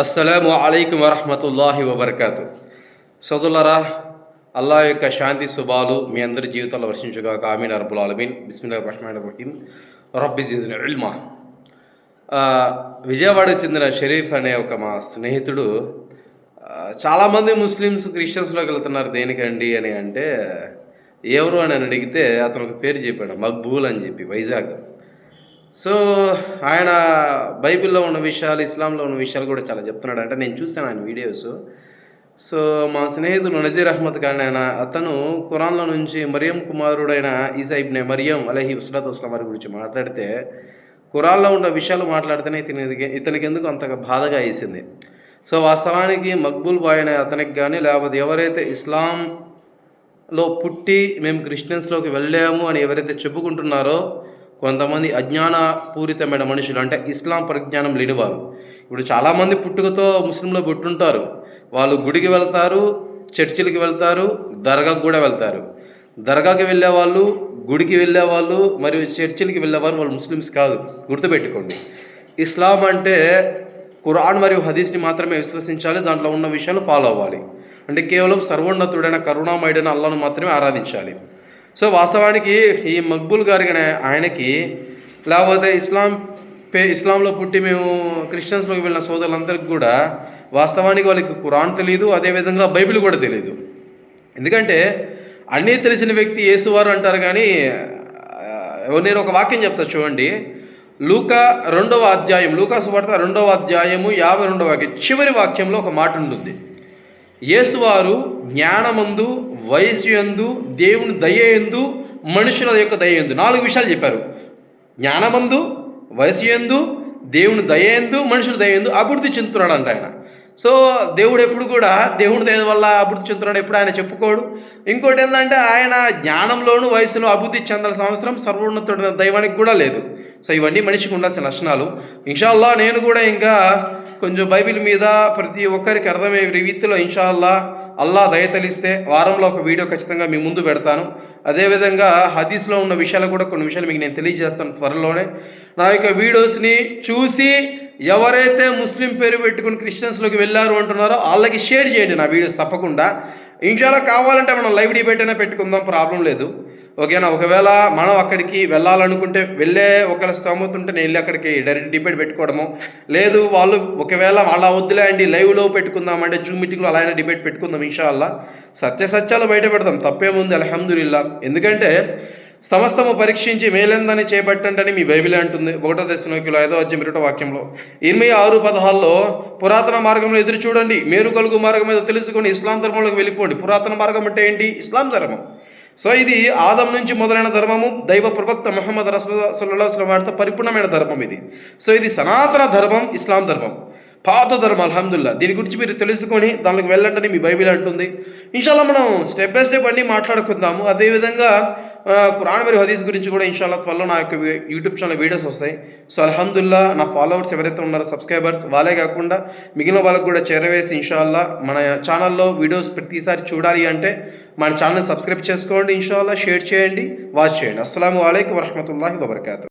అస్సలాము అలైకుం వరహ్మతుల్లాహి వబర్కాతు. సోదరులారా, అల్లా యొక్క శాంతి శుభాలు మీ అందరి జీవితాల్లో వర్షించుగాక. ఆమీన్ రబ్బుల్ ఆలమీన్. బిస్మిల్లాహిర్ రహ్మానిర్ రహీం. రబ్బి జిద్ని ఇల్మా. విజయవాడకు చెందిన షరీఫ్ అనే ఒక మా స్నేహితుడు చాలామంది ముస్లిమ్స్ క్రిస్టియన్స్లోకి వెళ్తున్నారు దేనికండి అని అంటే, ఎవరు అని అడిగితే అతను ఒక పేరు చెప్పాడు, మక్బూల్ అని చెప్పి, వైజాగ్. సో ఆయన బైబిల్‌లో ఉన్న విషయాలు, ఇస్లాంలో ఉన్న విషయాలు కూడా చాలా చెప్తున్నాడు. అంటే నేను చూసాను ఆయన వీడియోస్. సో మా స్నేహితుడు నజీర్ అహ్మద్ ఖాన్ అతను ఖురాన్‌లో నుంచి మరియం కుమారుడైన ఈసా ఇబ్నే మరియం అలైహి వస్సలాతు వస్సలాం వారి గురించి మాట్లాడితే, ఖురాన్‌లో ఉన్న విషయాలు మాట్లాడితేనే ఇతనికి ఎందుకు అంతగా బాధగా వేసింది. సో వాస్తవానికి మక్బూల్ బాయ్ అనే అతనికి కానీ, లేకపోతే ఎవరైతే ఇస్లాంలో పుట్టి మేము క్రిస్టియన్స్‌లోకి వెళ్ళాము అని ఎవరైతే చెప్పుకుంటున్నారో, కొంతమంది అజ్ఞానపూరితమైన మనుషులు, అంటే ఇస్లాం పరిజ్ఞానం లేనివారు. ఇప్పుడు చాలామంది పుట్టుకతో ముస్లింలో పుట్టుంటారు. వాళ్ళు గుడికి వెళ్తారు, చర్చిలకి వెళ్తారు, దర్గాకు కూడా వెళ్తారు. దర్గాకి వెళ్ళేవాళ్ళు, గుడికి వెళ్ళేవాళ్ళు మరియు చర్చిలకి వెళ్ళేవారు వాళ్ళు ముస్లిమ్స్ కాదు, గుర్తుపెట్టుకోండి. ఇస్లాం అంటే ఖురాన్ మరియు హదీస్ని మాత్రమే విశ్వసించాలి, దాంట్లో ఉన్న విషయాలు ఫాలో అవ్వాలి. అంటే కేవలం సర్వోన్నతుడైన కరుణామయుడైన అల్లాహ్ను మాత్రమే ఆరాధించాలి. సో వాస్తవానికి ఈ మక్బూల్ గారి ఆయనకి, లేకపోతే ఇస్లాంలో పుట్టి మేము క్రిస్టియన్స్లోకి వెళ్ళిన సోదరులందరికీ కూడా వాస్తవానికి వాళ్ళకి ఖురాన్ తెలియదు, అదేవిధంగా బైబిల్ కూడా తెలియదు. ఎందుకంటే అన్నీ తెలిసిన వ్యక్తి యేసువారు అంటారు కానీ, నేను ఒక వాక్యం చెప్తా చూడండి. లూకా 2వ అధ్యాయం, లూకా సువార్త 2వ అధ్యాయము 52వ వాక్యం చివరి వాక్యంలో ఒక మాట ఉంటుంది. యేసువారు జ్ఞానమందు, వయస్సు యందు, దేవుని దయయందు, మనుషుల యొక్క దయయందు 4 విషయాలు చెప్పారు. జ్ఞానమందు, వయస్సు యందు, దేవుని దయయందు, మనుషుల దయయందు అభివృద్ధి చెందుతున్నాడు అంట ఆయన. సో దేవుడు ఎప్పుడు కూడా దేవుని దయ వల్ల అభివృద్ధి చెందుతున్నాడు ఎప్పుడు ఆయన చెప్పుకోడు. ఇంకోటి ఏంటంటే ఆయన జ్ఞానంలోను వయసులో అభివృద్ధి చెందాల్సిన అవసరం సర్వోన్నతుడైన దైవానికి కూడా లేదు. సో ఇవన్నీ మనిషికి ఉండాల్సిన లక్షణాలు. ఇన్షాల్లా నేను కూడా ఇంకా కొంచెం బైబిల్ మీద ప్రతి ఒక్కరికి అర్థమయ్యే రీతిలో ఇన్షాల్లా అల్లా దయతలిస్తే వారంలో ఒక వీడియో ఖచ్చితంగా మీ ముందు పెడతాను. అదేవిధంగా హదీస్లో ఉన్న విషయాలు కూడా కొన్ని విషయాలు మీకు నేను తెలియజేస్తాను త్వరలోనే. నా యొక్క వీడియోస్ని చూసి ఎవరైతే ముస్లిం పేరు పెట్టుకుని క్రిస్టియన్స్లోకి వెళ్ళారు అంటున్నారో వాళ్ళకి షేర్ చేయండి నా వీడియోస్ తప్పకుండా. ఇన్షాల్లా కావాలంటే మనం లైవ్ డిబేట్ అయినా పెట్టుకుందాం, ప్రాబ్లం లేదు. ఓకేనా? ఒకవేళ మనం అక్కడికి వెళ్ళాలనుకుంటే ఒకవేళ స్తోమత ఉంటే నేను వెళ్ళి అక్కడికి డైరెక్ట్ డిబేట్ పెట్టుకోవడము, లేదు వాళ్ళు ఒకవేళ అలా వద్దులే అండి లైవ్లో పెట్టుకుందామంటే జూమ్ మీటింగ్లో అలా అయినా డిబేట్ పెట్టుకుందాం. ఇన్షాల్లా సత్యాలు బయట పెడదాం, తప్పేముంది, అల్హమ్దులిల్లా. ఎందుకంటే సమస్తము పరీక్షించి మేలెందని చేపట్టండి మీ బైబిలే అంటుంది. 1 దశలోనికిలో 5వ అధ్యాయం 1వ వాక్యంలో 26:16 పురాతన మార్గంలో ఎదురు చూడండి, మేరు కలుగు మార్గం మీద తెలుసుకొని ఇస్లాం ధర్మంలోకి వెళ్ళిపోండి. పురాతన మార్గం అంటే ఏంటి? ఇస్లాం ధర్మం. సో ఇది ఆదం నుంచి మొదలైన ధర్మము, దైవ ప్రవక్త ముహమ్మద్ రసూలుల్లాహి సల్లల్లాహు అలైహి వసల్లం వారితో పరిపూర్ణమైన ధర్మం ఇది. సో ఇది సనాతన ధర్మం, ఇస్లాం ధర్మం, పాత ధర్మం. అల్హమ్దుల్లా. దీని గురించి మీరు తెలుసుకొని దానికి వెళ్ళండి మీ బైబిల్ అంటుంది. ఇన్షాల్లా మనం స్టెప్ బై స్టెప్ అన్నీ మాట్లాడుకుందాము. అదేవిధంగా ఖురాన్ మరియు హదీస్ గురించి కూడా ఇన్షాల్లా త్వరలో నా యొక్క యూట్యూబ్ ఛానల్ వీడియోస్ వస్తాయి. సో అల్హమ్దుల్లా నా ఫాలోవర్స్ ఎవరైతే ఉన్నారో సబ్స్క్రైబర్స్, వాళ్ళే కాకుండా మిగిలిన వాళ్ళకు కూడా చేరవేసి ఇన్షాల్లా మన ఛానల్లో వీడియోస్ ప్రతిసారి చూడాలి అంటే మన ఛానల్ సబ్స్క్రైబ్ చేసుకోండి. ఇన్షాల్లా షేర్ చేయండి, వాచ్ చేయండి. అస్సలాము అలైకుం వరహ్మతుల్లాహి వబర్కాతు.